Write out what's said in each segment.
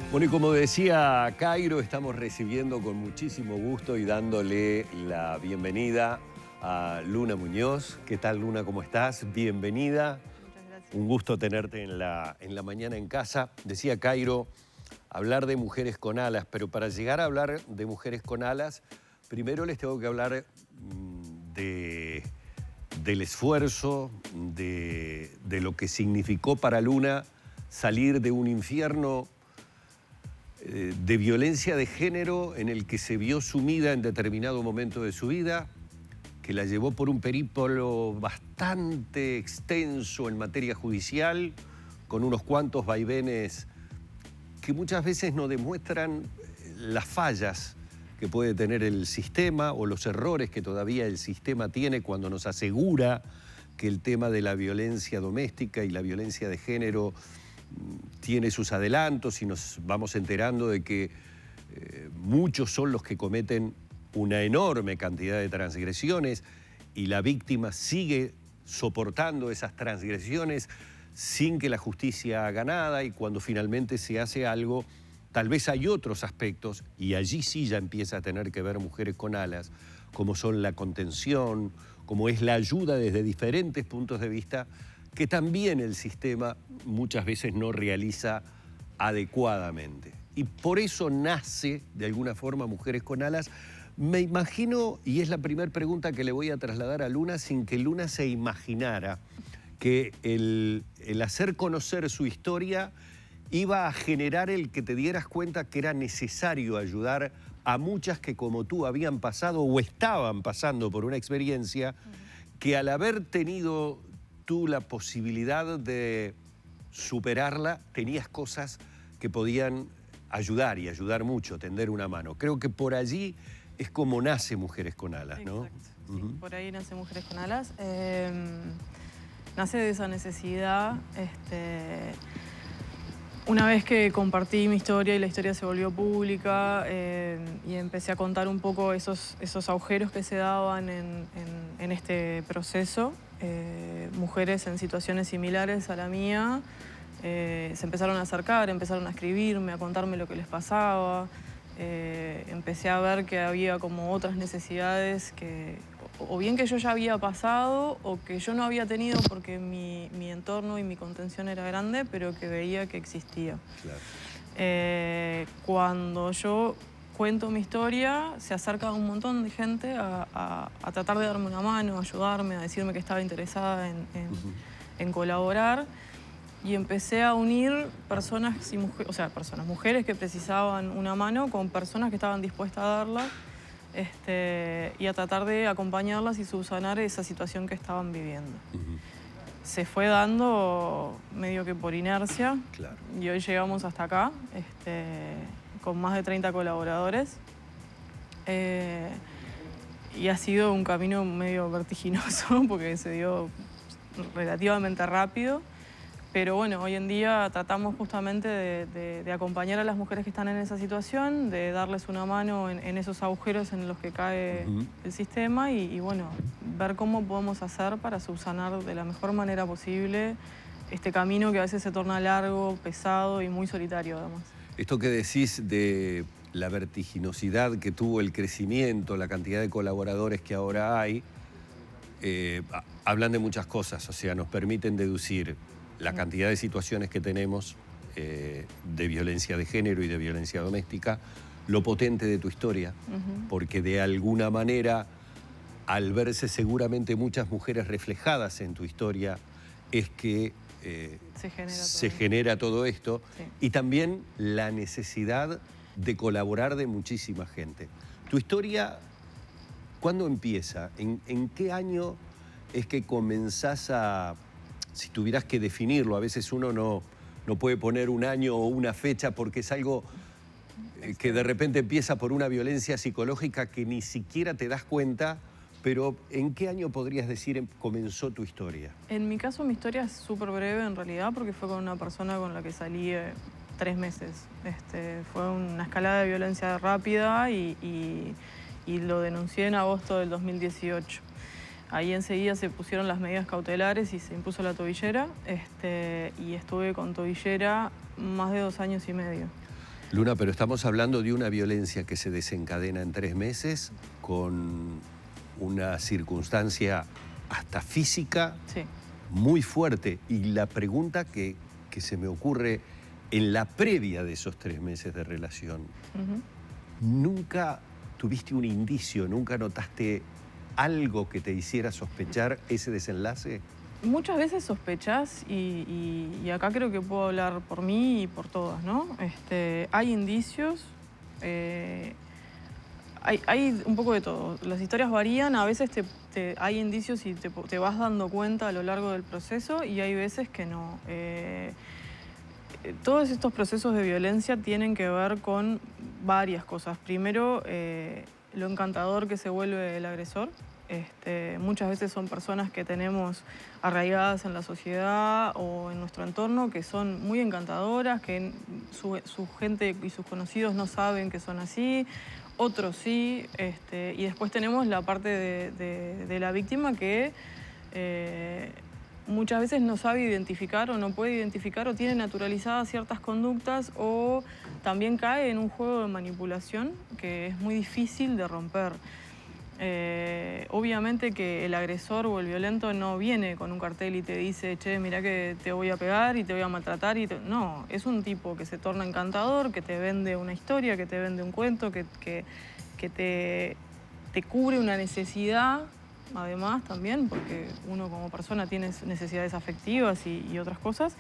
Bueno, y como decía Cairo, estamos recibiendo con muchísimo gusto y dándole la bienvenida a Luna Muñoz. ¿Qué tal, Luna? ¿Cómo estás? Bienvenida. Muchas gracias. Un gusto tenerte en la mañana en casa. Decía Cairo, hablar de mujeres con alas, pero para llegar a hablar de mujeres con alas, primero les tengo que hablar del esfuerzo, de lo que significó para Luna salir de un infierno de violencia de género en el que se vio sumida en determinado momento de su vida, que la llevó por un periplo bastante extenso en materia judicial, con unos cuantos vaivenes que muchas veces nos demuestran las fallas que puede tener el sistema o los errores que todavía el sistema tiene cuando nos asegura que el tema de la violencia doméstica y la violencia de género tiene sus adelantos y nos vamos enterando de que muchos son los que cometen una enorme cantidad de transgresiones y la víctima sigue soportando esas transgresiones sin que la justicia haga nada, y cuando finalmente se hace algo, tal vez hay otros aspectos, y allí sí ya empieza a tener que ver Mujeres con Alas, como son la contención, como es la ayuda desde diferentes puntos de vista, que también el sistema muchas veces no realiza adecuadamente. Y por eso nace, de alguna forma, Mujeres con Alas. Me imagino, y es la primera pregunta que le voy a trasladar a Luna, sin que Luna se imaginara que el hacer conocer su historia iba a generar el que te dieras cuenta que era necesario ayudar a muchas que como tú habían pasado o estaban pasando por una experiencia que, al haber tenido tú la posibilidad de superarla, tenías cosas que podían ayudar y ayudar mucho, tender una mano. Creo que por allí es como nace Mujeres con Alas, ¿no? Exacto, sí, por ahí nace Mujeres con Alas. Nace de esa necesidad. Una vez que compartí mi historia y la historia se volvió pública y empecé a contar un poco esos agujeros que se daban en este proceso, mujeres en situaciones similares a la mía se empezaron a acercar, empezaron a escribirme, a contarme lo que les pasaba. Empecé a ver que había como otras necesidades que o bien que yo ya había pasado o que yo no había tenido porque mi entorno y mi contención era grande, pero que veía que existía. Claro. Cuando yo cuento mi historia, se acerca un montón de gente a tratar de darme una mano, a ayudarme, a decirme que estaba interesada en colaborar. Y empecé a unir personas y mujeres que precisaban una mano con personas que estaban dispuestas a darla, y a tratar de acompañarlas y subsanar esa situación que estaban viviendo. Se fue dando medio que por inercia. Claro. Y hoy llegamos hasta acá, con más de 30 colaboradores. Y ha sido un camino medio vertiginoso porque se dio relativamente rápido. Pero bueno, hoy en día tratamos justamente de acompañar a las mujeres que están en esa situación, de darles una mano en esos agujeros en los que cae el sistema y bueno, ver cómo podemos hacer para subsanar de la mejor manera posible este camino que a veces se torna largo, pesado y muy solitario además. Esto que decís de la vertiginosidad que tuvo el crecimiento, la cantidad de colaboradores que ahora hay, hablan de muchas cosas, o sea, nos permiten deducir la cantidad de situaciones que tenemos de violencia de género y de violencia doméstica, lo potente de tu historia, porque de alguna manera, al verse seguramente muchas mujeres reflejadas en tu historia, es que se genera todo esto. Sí. Y también la necesidad de colaborar de muchísima gente. Tu historia, ¿cuándo empieza? ¿En qué año es que comenzás a... Si tuvieras que definirlo, a veces uno no puede poner un año o una fecha porque es algo que de repente empieza por una violencia psicológica que ni siquiera te das cuenta, pero ¿en qué año podrías decir comenzó tu historia? En mi caso, mi historia es súper breve en realidad porque fue con una persona con la que salí 3 meses. Fue una escalada de violencia rápida y lo denuncié en agosto del 2018. Ahí enseguida se pusieron las medidas cautelares y se impuso la tobillera, y estuve con tobillera más de 2 años y medio. Luna, pero estamos hablando de una violencia que se desencadena en 3 meses con una circunstancia hasta física Sí. muy fuerte. Y la pregunta que se me ocurre en la previa de esos 3 meses de relación, ¿nunca tuviste un indicio, nunca notaste algo que te hiciera sospechar ese desenlace? Muchas veces sospechás, y acá creo que puedo hablar por mí y por todas, ¿no? Hay indicios, hay un poco de todo. Las historias varían, a veces hay indicios y te vas dando cuenta a lo largo del proceso y hay veces que no. Todos estos procesos de violencia tienen que ver con varias cosas. Primero, lo encantador que se vuelve el agresor. Muchas veces son personas que tenemos arraigadas en la sociedad o en nuestro entorno que son muy encantadoras, que su gente y sus conocidos no saben que son así, otros sí. Y después tenemos la parte de la víctima que muchas veces no sabe identificar o no puede identificar o tiene naturalizadas ciertas conductas o también cae en un juego de manipulación que es muy difícil de romper. Obviamente que el agresor o el violento no viene con un cartel y te dice, che, mirá que te voy a pegar y te voy a maltratar. No, es un tipo que se torna encantador, que te vende una historia, que te vende un cuento, que te cubre una necesidad, además también, porque uno como persona tiene necesidades afectivas y otras cosas.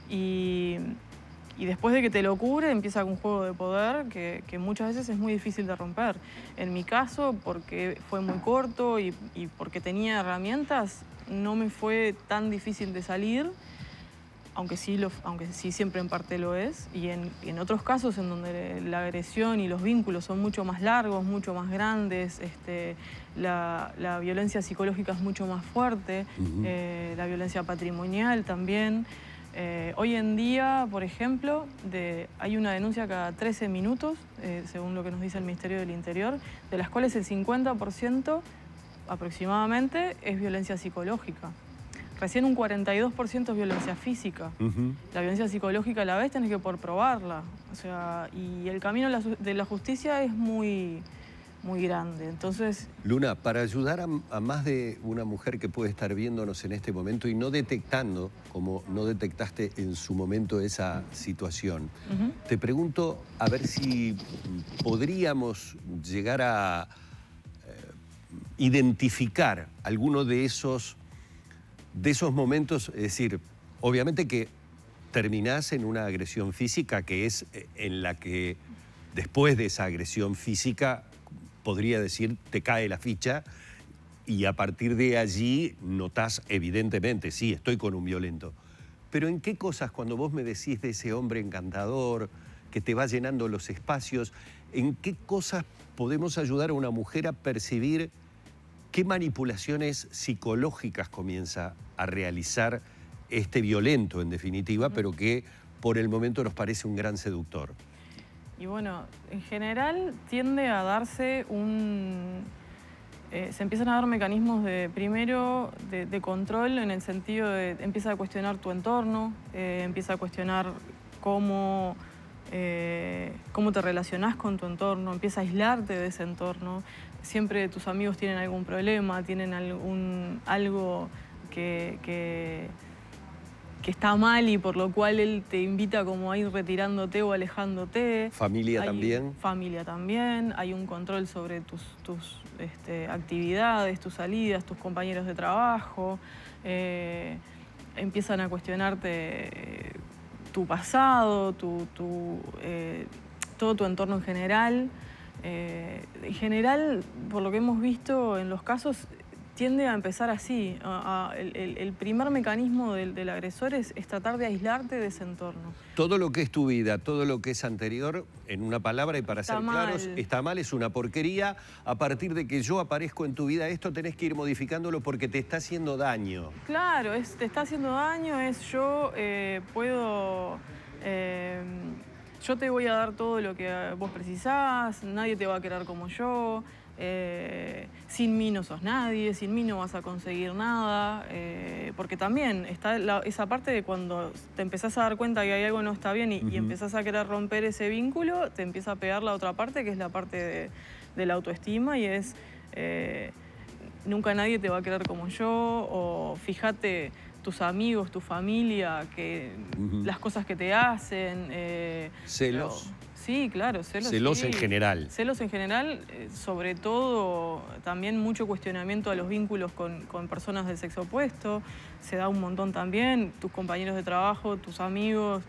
Y después de que te lo cubre, empieza un juego de poder que muchas veces es muy difícil de romper. En mi caso, porque fue muy corto y porque tenía herramientas, no me fue tan difícil de salir, aunque sí siempre en parte lo es. Y en otros casos en donde la agresión y los vínculos son mucho más largos, mucho más grandes, la violencia psicológica es mucho más fuerte, la violencia patrimonial también. Hoy en día, por ejemplo, hay una denuncia cada 13 minutos, según lo que nos dice el Ministerio del Interior, de las cuales el 50% aproximadamente es violencia psicológica. Recién un 42% es violencia física. La violencia psicológica a la vez tenés que por probarla. O sea, y el camino de la justicia es muy grande. Entonces, Luna, para ayudar a más de una mujer que puede estar viéndonos en este momento y no detectando, como no detectaste en su momento esa situación, te pregunto a ver si podríamos llegar a identificar alguno de esos momentos, es decir, obviamente que terminás en una agresión física que es en la que después de esa agresión física podría decir, te cae la ficha y a partir de allí notás evidentemente, sí, estoy con un violento. Pero ¿en qué cosas, cuando vos me decís de ese hombre encantador que te va llenando los espacios, en qué cosas podemos ayudar a una mujer a percibir qué manipulaciones psicológicas comienza a realizar este violento, en definitiva, pero que por el momento nos parece un gran seductor? y bueno, en general tiende a darse se empiezan a dar mecanismos primero de control en el sentido de empieza a cuestionar tu entorno, empieza a cuestionar cómo te relacionás con tu entorno, empieza a aislarte de ese entorno. Siempre tus amigos tienen algún problema, tienen algo que está mal y por lo cual él te invita como a ir retirándote o alejándote. ¿Familia también? Familia también, hay un control sobre tus actividades, tus salidas, tus compañeros de trabajo. Empiezan a cuestionarte tu pasado, todo tu entorno en general. En general, por lo que hemos visto en los casos, tiende a empezar así. El primer mecanismo del agresor es tratar de aislarte de ese entorno. Todo lo que es tu vida, todo lo que es anterior, en una palabra y para ser claros, está mal, es una porquería. A partir de que yo aparezco en tu vida, esto tenés que ir modificándolo porque te está haciendo daño. Claro, te está haciendo daño, yo te voy a dar todo lo que vos precisás, nadie te va a querer como yo. sin mí no sos nadie, sin mí no vas a conseguir nada, porque también está esa parte de cuando te empezás a dar cuenta que hay algo que no está bien y empezás a querer romper ese vínculo, te empieza a pegar la otra parte, que es la parte de la autoestima, y es nunca nadie te va a querer como yo, o fíjate tus amigos, tu familia, que las cosas que te hacen. Celos. Sí, claro, celos. Celos sí. en general. Celos en general, sobre todo también mucho cuestionamiento a los vínculos con personas del sexo opuesto. Se da un montón también. Tus compañeros de trabajo, tus amigos,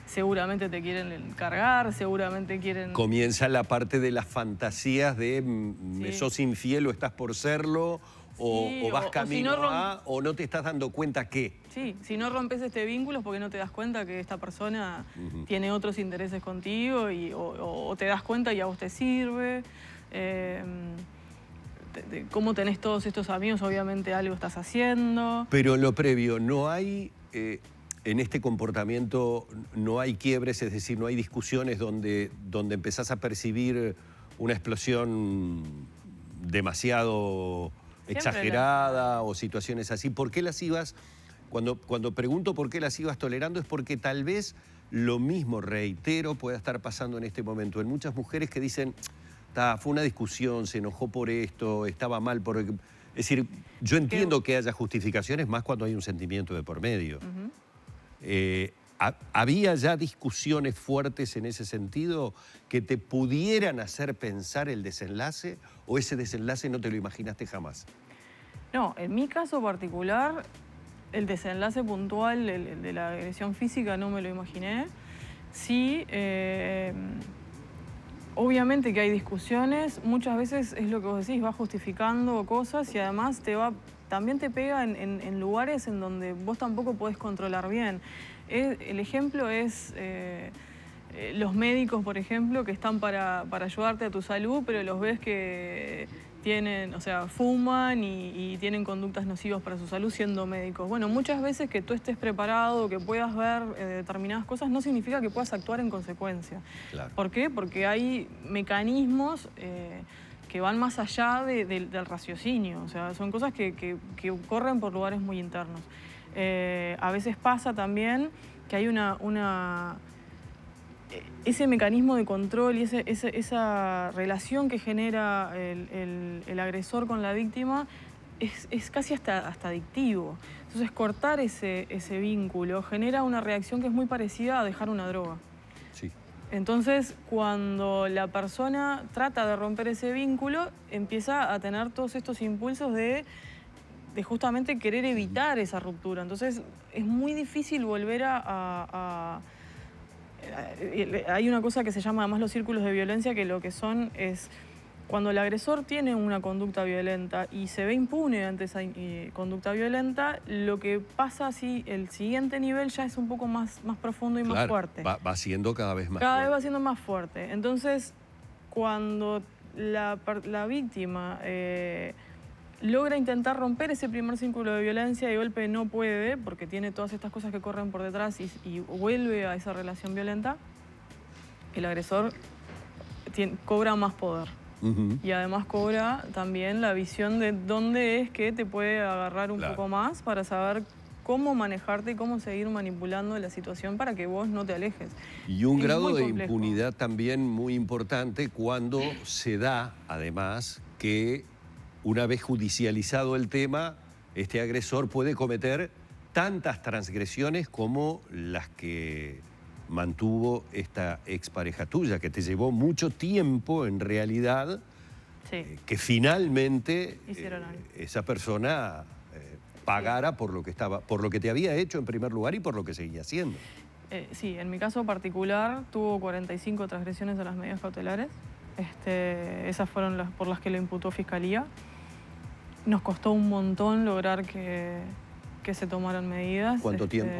seguramente te quieren cargar, seguramente quieren... Comienza la parte de las fantasías de me sos infiel o estás por serlo, o vas camino a, o no te estás dando cuenta que... Sí, si no rompes este vínculo es porque no te das cuenta que esta persona tiene otros intereses contigo o te das cuenta y a vos te sirve. Cómo tenés todos estos amigos, obviamente algo estás haciendo. Pero en lo previo, no hay, en este comportamiento, no hay quiebres, es decir, no hay discusiones donde empezás a percibir una explosión demasiado exagerada o situaciones así. ¿Por qué las ibas, cuando pregunto por qué las ibas tolerando, es porque tal vez lo mismo, reitero, pueda estar pasando en este momento en muchas mujeres que dicen, fue una discusión, se enojó por esto, estaba mal por... Es decir, yo entiendo que haya justificaciones más cuando hay un sentimiento de por medio. ¿Había ya discusiones fuertes en ese sentido que te pudieran hacer pensar el desenlace o ese desenlace no te lo imaginaste jamás? No, en mi caso particular, el desenlace puntual de la agresión física no me lo imaginé. Sí, obviamente que hay discusiones, muchas veces es lo que vos decís, va justificando cosas y además también te pega en lugares en donde vos tampoco podés controlar bien. El ejemplo es los médicos, por ejemplo, que están para ayudarte a tu salud, pero los ves que tienen, o sea, fuman y tienen conductas nocivas para su salud siendo médicos. Bueno, muchas veces que tú estés preparado, que puedas ver determinadas cosas, no significa que puedas actuar en consecuencia. Claro. ¿Por qué? Porque hay mecanismos que van más allá del raciocinio, o sea, son cosas que ocurren por lugares muy internos. A veces pasa también que hay ese mecanismo de control y esa relación que genera el agresor con la víctima es casi hasta adictivo. Entonces cortar ese vínculo genera una reacción que es muy parecida a dejar una droga. Sí. Entonces, cuando la persona trata de romper ese vínculo, empieza a tener todos estos impulsos de justamente querer evitar esa ruptura. Entonces, es muy difícil volver hay una cosa que se llama además los círculos de violencia, que lo que son es cuando el agresor tiene una conducta violenta y se ve impune ante esa conducta violenta, lo que pasa así, el siguiente nivel ya es un poco más profundo y más fuerte. Va siendo cada vez más fuerte. Cada vez va siendo más fuerte. Entonces, cuando la víctima logra intentar romper ese primer círculo de violencia y de golpe no puede, porque tiene todas estas cosas que corren por detrás y vuelve a esa relación violenta, el agresor cobra más poder. Y además cobra también la visión de dónde es que te puede agarrar un poco más para saber cómo manejarte y cómo seguir manipulando la situación para que vos no te alejes. Y un grado de impunidad también muy importante cuando se da, además, que una vez judicializado el tema, este agresor puede cometer tantas transgresiones como las que mantuvo esta expareja tuya, que te llevó mucho tiempo en realidad, que finalmente esa persona pagara por lo que te había hecho en primer lugar y por lo que seguía haciendo. Sí, en mi caso particular tuvo 45 transgresiones a las medidas cautelares. Esas fueron las por las que lo imputó Fiscalía. Nos costó un montón lograr que se tomaran medidas. ¿Cuánto tiempo?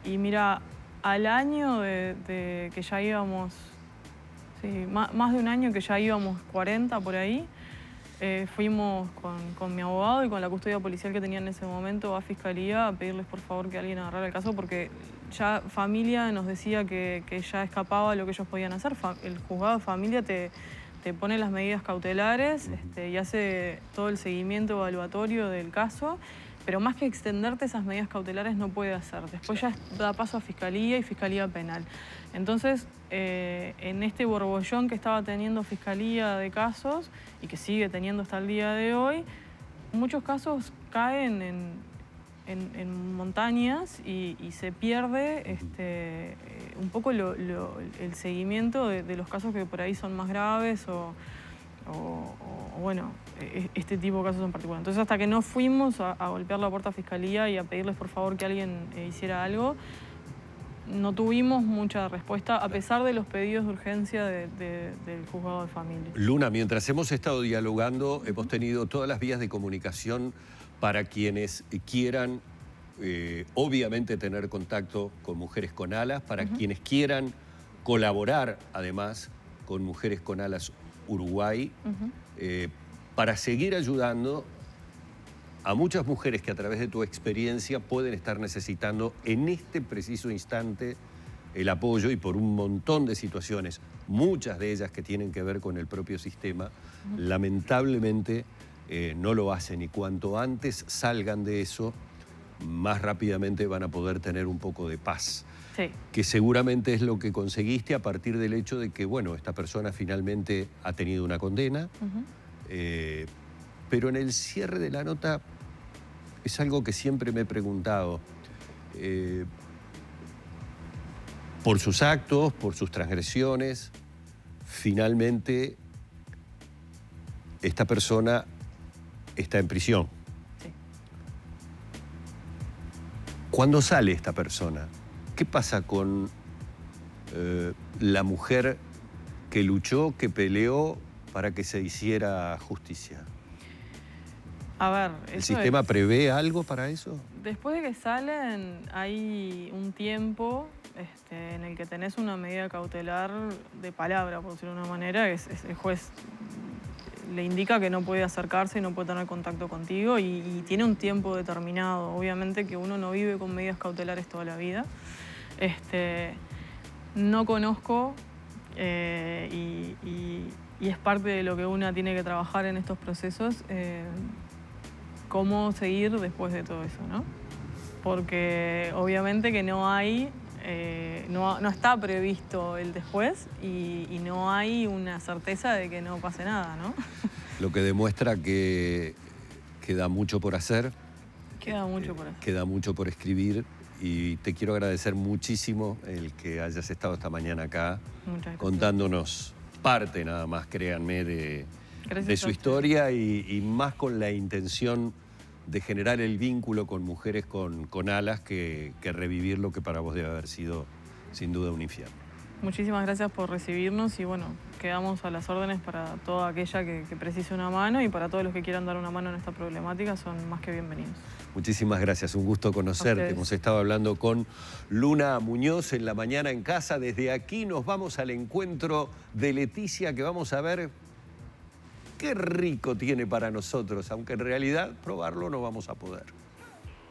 Y mira, al año de que ya íbamos, sí, más de un año que ya íbamos 40 por ahí, fuimos con mi abogado y con la custodia policial que tenía en ese momento a Fiscalía a pedirles por favor que alguien agarrara el caso porque ya familia nos decía que ya escapaba lo que ellos podían hacer. El juzgado de familia te te pone las medidas cautelares y hace todo el seguimiento evaluatorio del caso, pero más que extenderte esas medidas cautelares no puede hacer. Después ya da paso a Fiscalía y Fiscalía Penal. Entonces, en este borbollón que estaba teniendo Fiscalía de casos y que sigue teniendo hasta el día de hoy, muchos casos caen en montañas y se pierde un poco el seguimiento de los casos que por ahí son más graves o bueno, este tipo de casos en particular. Entonces, hasta que no fuimos a golpear la puerta a Fiscalía y a pedirles por favor que alguien hiciera algo, no tuvimos mucha respuesta, a pesar de los pedidos de urgencia del juzgado de familia. Luna, mientras hemos estado dialogando, hemos tenido todas las vías de comunicación para quienes quieran, obviamente, tener contacto con Mujeres con Alas, para quienes quieran colaborar, además, con Mujeres con Alas Uruguay, para seguir ayudando a muchas mujeres que a través de tu experiencia pueden estar necesitando en este preciso instante el apoyo, y por un montón de situaciones, muchas de ellas que tienen que ver con el propio sistema, lamentablemente no lo hacen, y cuanto antes salgan de eso, más rápidamente van a poder tener un poco de paz. Sí. Que seguramente es lo que conseguiste a partir del hecho de que, bueno, esta persona finalmente ha tenido una condena, pero en el cierre de la nota es algo que siempre me he preguntado. Por sus actos, por sus transgresiones, finalmente esta persona está en prisión. Sí. ¿Cuándo sale esta persona? ¿Qué pasa con la mujer que luchó, que peleó para que se hiciera justicia? A ver, ¿El sistema prevé algo para eso? Después de que salen, hay un tiempo en el que tenés una medida cautelar de palabra, por decirlo de una manera. El juez le indica que no puede acercarse y no puede tener contacto contigo y tiene un tiempo determinado. Obviamente que uno no vive con medidas cautelares toda la vida. No conozco y es parte de lo que una tiene que trabajar en estos procesos, cómo seguir después de todo eso, ¿no? Porque obviamente que no hay, no está previsto el después y no hay una certeza de que no pase nada, ¿no? Lo que demuestra que queda mucho por hacer. Queda mucho por hacer. Queda mucho por escribir, y te quiero agradecer muchísimo el que hayas estado esta mañana acá contándonos parte nada más, créanme, de su historia y más con la intención de generar el vínculo con Mujeres con Alas que revivir lo que para vos debe haber sido sin duda un infierno. Muchísimas gracias por recibirnos y bueno, quedamos a las órdenes para toda aquella que precise una mano, y para todos los que quieran dar una mano en esta problemática son más que bienvenidos. Muchísimas gracias, un gusto conocerte. Hemos estado hablando con Luna Muñoz en La Mañana en Casa. Desde aquí nos vamos al encuentro de Leticia, que vamos a ver qué rico tiene para nosotros, aunque en realidad probarlo no vamos a poder.